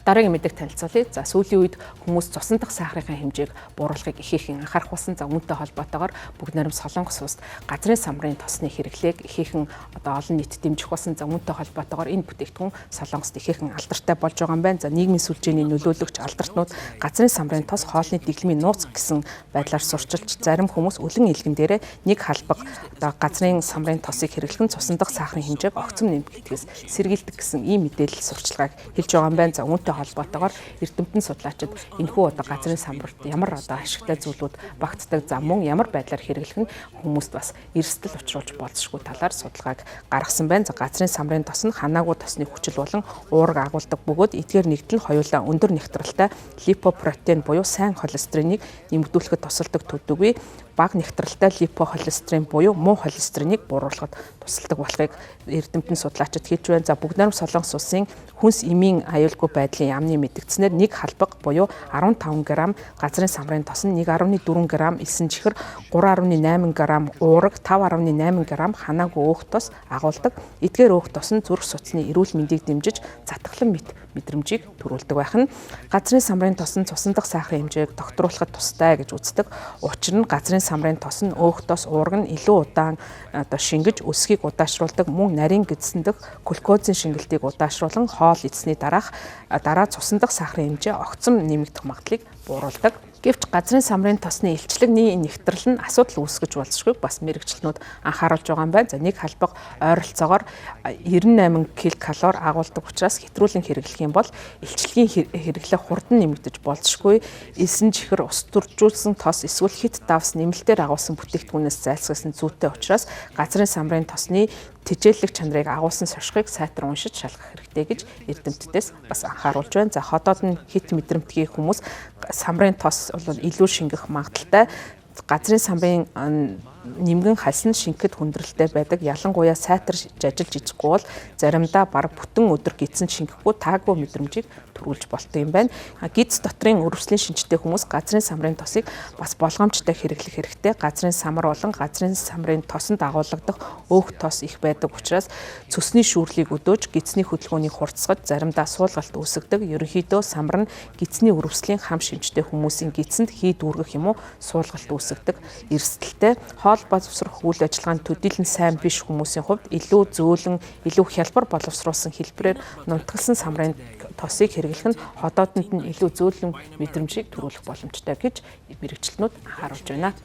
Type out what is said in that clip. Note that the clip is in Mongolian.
Дараагийн мэдээг танилцуулъя. За сүүлийн үед хүмүүс цусан дахь сахарын хэмжээг бууруулахыг ихээхэн анхаарах болсон. За үүнтэй холбоотойгоор бүгд найрамд Солонгос улсад газрын самрын тосны хэрэглээг ихээхэн олон нийт дэмжих болсон. За үүнтэй холбоотойгоор энэ бүтээгдэхүүн Солонгост ихээхэн алдартай болж байгаа юм байна. За нийгмийн сүлжээний нөлөөлөгч алдартнууд газрын самрын тос хоолны дэглэмийн нууц гэсэн байдлаар сурчилж зарим хүмүүс өлөн илгэн дээрээ нэг халбаг газрын самрын тосыг хэрэглэх нь цусан дахь сахарын хэмжээг огцом нэмэгдэхээс сэргийлдэг гэсэн ийм мэдээлэл сурчлагыг хэлж байгаа юм байна. За үүнтэй холбоотойгоор эрдэмтэн судлаачид энэхүү газрын самбарт ямар ашигтай зүйлүүд багтдаг, за мөн ямар байдлаар хэрэглэх нь хүмүүст бас эрсдэл учруулж болзошгүй талаар судалгааг гаргасан байна. За газрын самрын тос нь ханаагүй тосны хүчил болон уурга агуулдаг бөгөөд эдгээр нэгдэл нь хоёулаа өндөр нягтралтай липопротеин буюу сайн холестериныг нэмэгдүүлэхэд тусалдаг төдийгүй бага нягтралтай липохолестерин буюу муу холестериныг бууруулахад тусалдаг болохыг эрдэмтэн судлаачид хэлж байна. За бүгд найрамд Солонгос улсын хүнс эмийн аюулгүй байдлын яамны мэдгдснээр нэг халбаг буюу 15 г газрын самрын тос нь 1.4 г элсэн чихэр, 3.8 г уураг, 5.8 г ханаагүй өөх тос агуулдаг. Эдгээр өөх тос нь зүрх судасны эрүүл мэндийг дэмжиж затглан мэдрэмжийг төрүүлдэг байх нь. Газрын самрын тос нь цусан дахь сахарын хэмжээг докторуулахад тустай гэж үздэг. Учир нь газрын самрын тос нь өөх тос уураг нь илүү удаан шингэж өсгийг удаашруулдаг, мөн нарийн гидсэн дэх глюкозын шингэлтийг удаашруулан хоол идсэний дараа цусан дахь сахарын хэмжээ огцом нэмэгдэх магадлалыг бууруулдаг. Гэвч газрын самрын тосны илчлэгний нягтрал нь асуудал үүсгэж болзошгүй бас мэрэгчлэнүүд анхааруулж байгаа юм байна. За нэг халбаг ойролцоогоор 98 ккал агуулдаг учраас хэтрүүлэн хэрэглэх юм бол илчлэгийн хэрэглээ хурдан нэмэгдэж болзошгүй. Элсэн чихэр ус төржүүлсэн тос эсвэл хит давс нэмэлтээр агуулсан бүтээгдэхүүнээс зайлсхийсэн зүйтэй учраас газрын самрын тосны тэжээллэх чанарыг агуулсан сошгыг сайтар уншиж шалгах хэрэгтэй гэж эрдэмтдээс бас анхааруулж байна. За ходоод нь хит мэдрэмтгий хүмүүс самрын тос бол илүү шингэх магадaltaй. Газрын самрын нимгэн хальс нь шингэхэд хүндрэлтэй байдаг. Ялангуяа сайтар жажилж идэхгүй бол заримдаа баг бүтэн өдөр гидсэн шингэхгүй таагүй мэдрэмжийг төрүүлж болдог юм байна. Гидс дотрын өрөвслийн шинжтэй хүмүүс газрын самрын тосыг бас болгоомжтой хэрэглэх хэрэгтэй. Газрын самар болон газрын самрын тосонд агуулгадах өөх тос их байдаг учраас цөсний шүүрлийг өдөөж гидсний хөдөлгөөнийг хурцсаж заримдаа суулгалт үүсгдэг. Ерөнхийдөө самар нь гидсний өрөвслийн хам шинжтэй хүмүүсийн гидсэнд хий дүүргэх юм уу суулгалт үүсгдэг эрсдэлтэй. Хоол боловсрох үйл ажиллагаанд төдийлөн сайн биш хүмүүсийн хувьд илүү зөөлөн, илүү хялбар боловсруулсан хэлбэрээр нунтгалсан самрын тосыг хэрэглэх нь ходоодонд нь илүү зөөлөн мэдрэмжийг төрүүлэх боломжтой гэж мэрэгчлэнүүд анхааруулж байна.